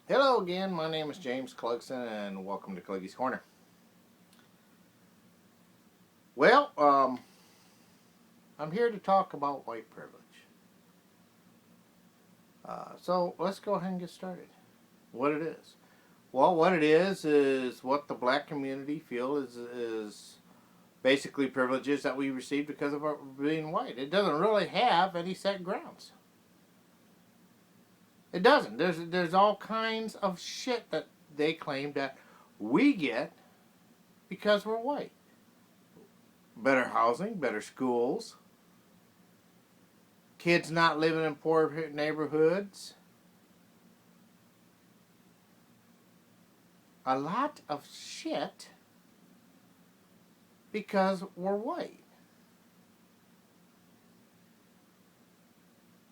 Hello again, my name is James Clugson and welcome to Cluggys Corner. Well, I'm here to talk about white privilege. So let's go ahead and get started. What it is. Well, what it is what the black community feel is basically privileges that we receive because of our being white. It doesn't really have any set grounds. It doesn't. There's all kinds of shit that they claim that we get because we're white. Better housing, better schools, kids not living in poor neighborhoods. A lot of shit because we're white.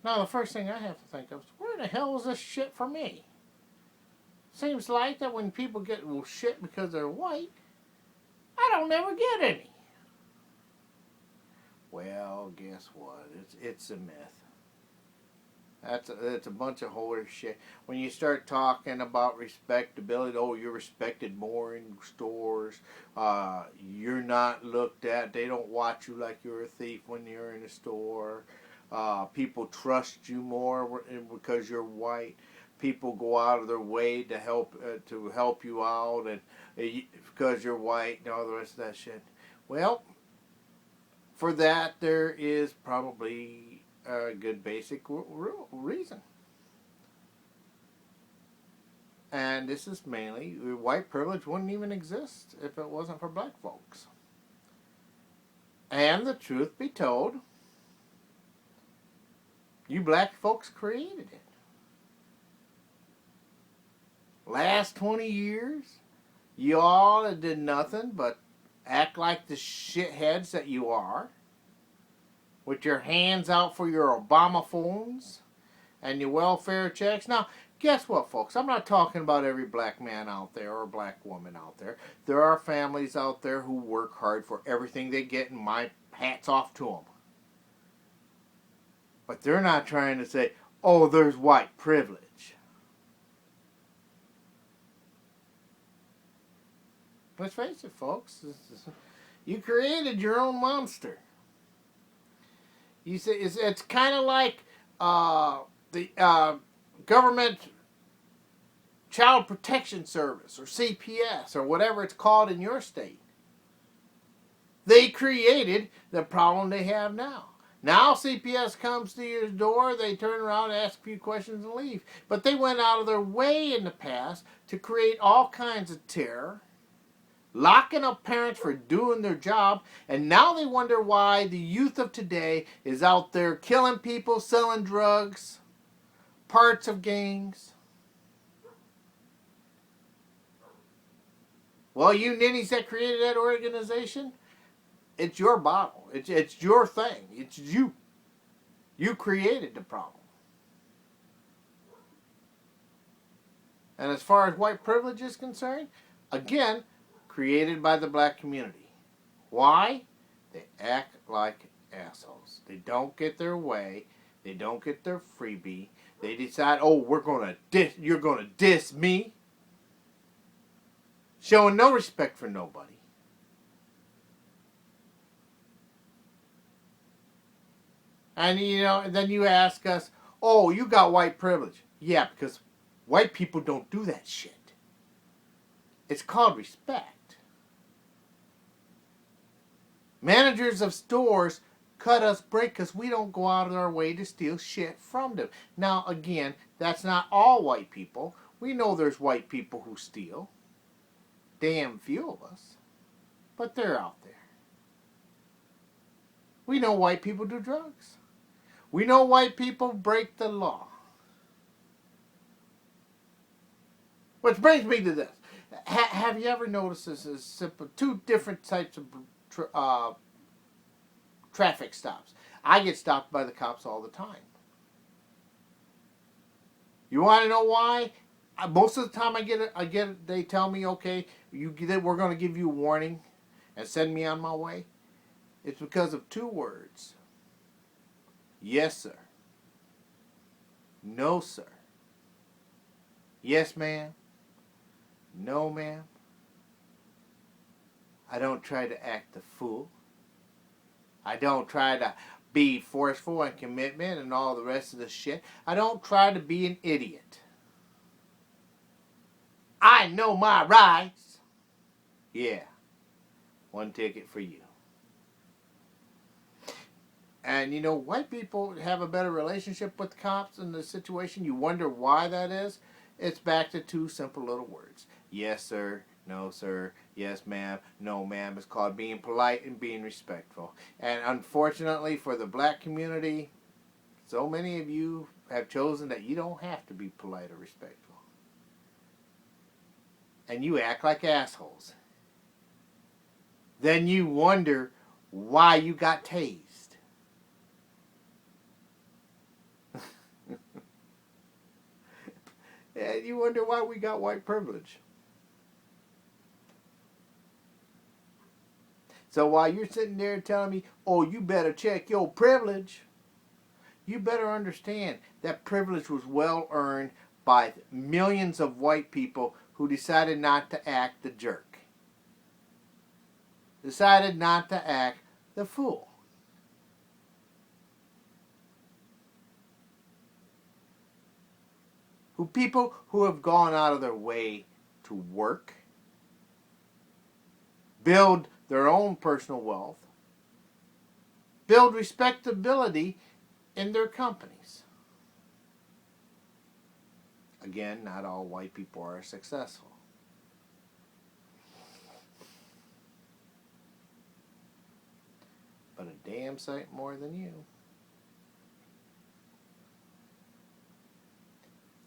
Now, the first thing I have to think of is, where the hell is this shit for me? Seems like that when people get shit because they're white, I don't ever get any. Well, guess what? It's a myth. That's a bunch of horse shit. When you start talking about respectability, oh, you're respected more in stores. You're not looked at. They don't watch you like you're a thief when you're in a store. People trust you more because you're white. People go out of their way to help you out, and because you're white and all the rest of that shit. Well, for that there is probably a good basic reason. And this is mainly, white privilege wouldn't even exist if it wasn't for black folks. And the truth be told, you black folks created it. Last 20 years, you all did nothing but act like the shitheads that you are, with your hands out for your Obama phones and your welfare checks. Now, guess what, folks? I'm not talking about every black man out there or black woman out there. There are families out there who work hard for everything they get, and my hat's off to them. But they're not trying to say, oh, there's white privilege. Let's face it, folks. You created your own monster. You say it's kind of like the government child protection service, or CPS, or whatever it's called in your state. They created the problem they have now. Now CPS comes to your door, they turn around, ask a few questions, and leave. But they went out of their way in the past to create all kinds of terror, locking up parents for doing their job, and now they wonder why the youth of today is out there killing people, selling drugs, parts of gangs. Well, you ninnies that created that organization, it's your bottle. It's your thing. It's you. You created the problem. And as far as white privilege is concerned, again, created by the black community. Why? They act like assholes. They don't get their way. They don't get their freebie. They decide, oh, you're gonna diss me. Showing no respect for nobody. And then you ask us, oh, you got white privilege. Yeah, because white people don't do that shit. It's called respect. Managers of stores cut us break because we don't go out of our way to steal shit from them. Now, again, that's not all white people. We know there's white people who steal. Damn few of us. But they're out there. We know white people do drugs. We know white people break the law. Which brings me to this. Have you ever noticed this as simple? Two different types of traffic stops. I get stopped by the cops all the time. You want to know why? Most of the time I get it. They tell me, okay, we're going to give you a warning and send me on my way. It's because of two words. Yes, sir. No, sir. Yes, ma'am. No, ma'am. I don't try to act the fool. I don't try to be forceful and commitment and all the rest of the shit. I don't try to be an idiot. I know my rights. Yeah, one ticket for you. And you know, white people have a better relationship with cops in the situation. You wonder why that is. It's back to two simple little words. Yes, sir. No, sir. Yes, ma'am. No, ma'am. It's called being polite and being respectful. And unfortunately for the black community, so many of you have chosen that you don't have to be polite or respectful. And you act like assholes. Then you wonder why you got tased. And you wonder why we got white privilege. So while you're sitting there telling me, oh, you better check your privilege, you better understand that privilege was well earned by millions of white people who decided not to act the jerk. Decided not to act the fool. People who have gone out of their way to work, build their own personal wealth, build respectability in their companies. Again, not all white people are successful. But a damn sight more than you.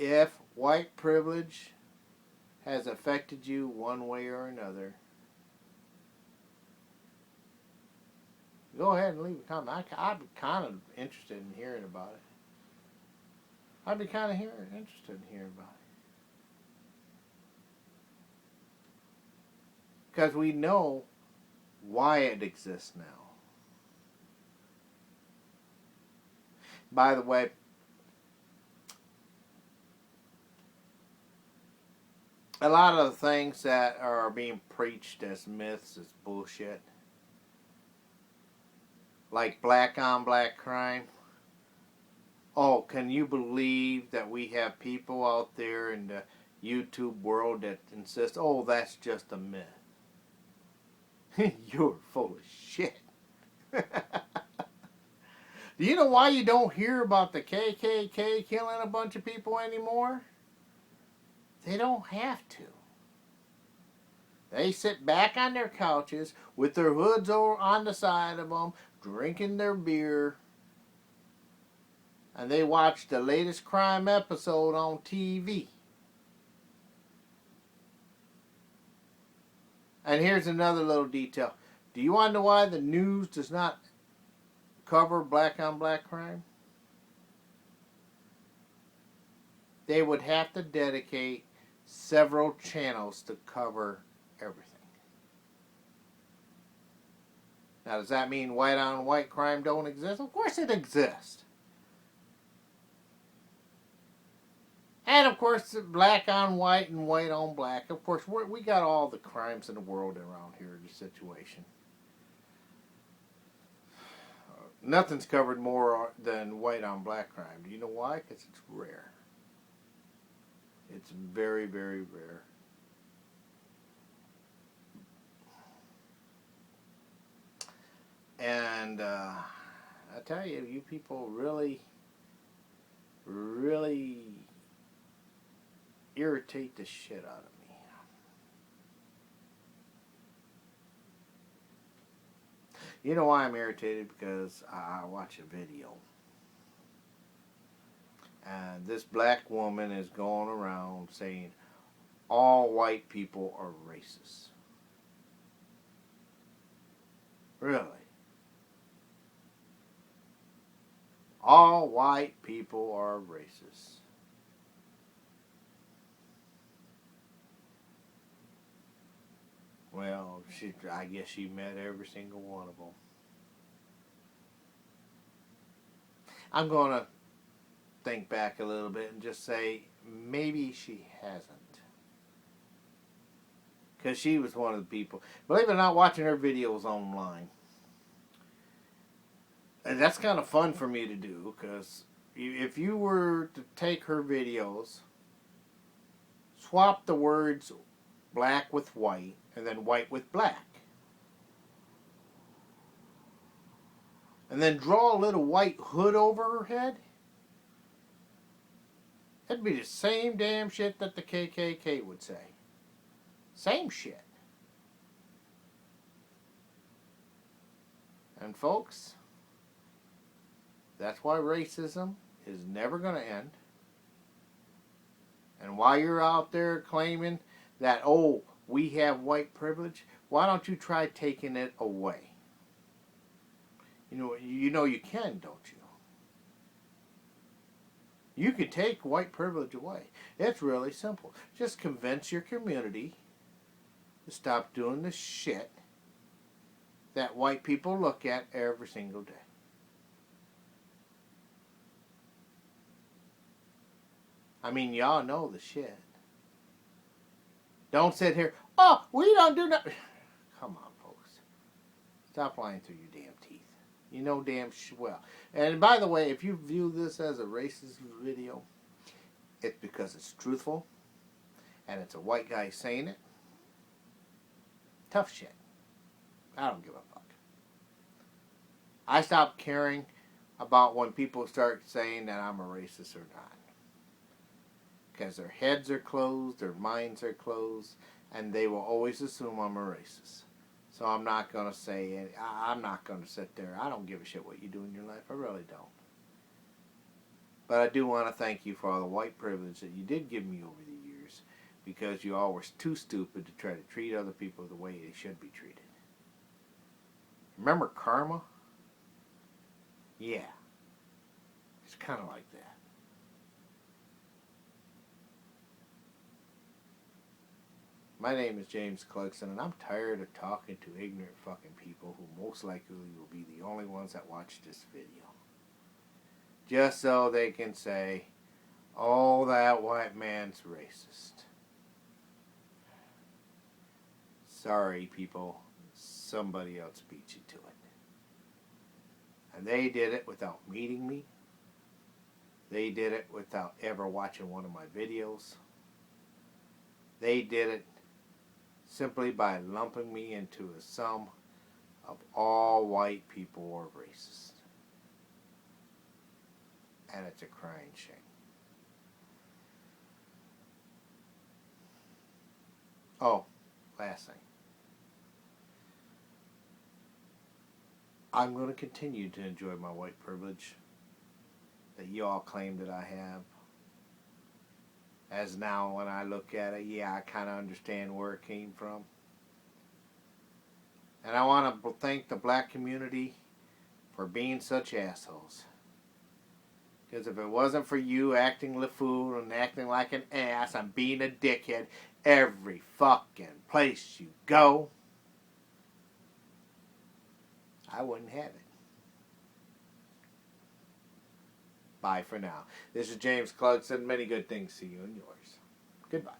If white privilege has affected you one way or another, go ahead and leave a comment. I'd be kind of interested in hearing about it. I'd be kind of interested in hearing about it. Because we know why it exists now. By the way, a lot of the things that are being preached as myths is bullshit. Like black on black crime. Oh, can you believe that we have people out there in the YouTube world that insist, oh, that's just a myth? You're full of shit. Do you know why you don't hear about the KKK killing a bunch of people anymore? They don't have to. They sit back on their couches with their hoods on the side of them, drinking their beer, and they watch the latest crime episode on TV. And here's another little detail. Do you want to know why the news does not cover black on black crime? They would have to dedicate several channels to cover everything. Now, does that mean white on white crime don't exist? Of course it exists. And of course, black on white and white on black. Of course, we got all the crimes in the world around here in this situation. Nothing's covered more than white on black crime. Do you know why? Because it's rare. It's very, very rare. And I tell you, you people really, really irritate the shit out of me. You know why I'm irritated? Because I watch a video. And this black woman is going around saying all white people are racist. Really? All white people are racist. Well, I guess she met every single one of them. I'm going to think back a little bit and just say, maybe she hasn't. Because she was one of the people. Believe it or not, watching her videos online. And that's kind of fun for me to do. Because if you were to take her videos, swap the words black with white, and then white with black. And then draw a little white hood over her head. It'd be the same damn shit that the KKK would say. Same shit. And folks, that's why racism is never going to end. And while you're out there claiming that, oh, we have white privilege, why don't you try taking it away? You know you can, don't you? You could take white privilege away. It's really simple. Just convince your community to stop doing the shit that white people look at every single day. I mean, y'all know the shit. Don't sit here, oh, we don't do nothing. Come on, folks. Stop lying through your damn teeth. You know damn well. And by the way, if you view this as a racist video, it's because it's truthful and it's a white guy saying it. Tough shit. I don't give a fuck. I stopped caring about when people start saying that I'm a racist or not. Because their heads are closed, their minds are closed, and they will always assume I'm a racist. So I'm not going to say it. I'm not going to sit there. I don't give a shit what you do in your life. I really don't. But I do want to thank you for all the white privilege that you did give me over the years, because you all were too stupid to try to treat other people the way they should be treated. Remember karma? Yeah. It's kind of like that. My name is James Cluggson, and I'm tired of talking to ignorant fucking people who most likely will be the only ones that watch this video. Just so they can say, oh, that white man's racist. Sorry, people. Somebody else beat you to it. And they did it without meeting me. They did it without ever watching one of my videos. They did it simply by lumping me into a sum of all white people are racist. And it's a crying shame. Oh, last thing. I'm going to continue to enjoy my white privilege that you all claim that I have. As now, when I look at it, yeah, I kind of understand where it came from. And I want to thank the black community for being such assholes. Because if it wasn't for you acting the fool and acting like an ass and being a dickhead every fucking place you go, I wouldn't have it. Bye for now. This is James Cluggson. Many good things to you and yours. Goodbye.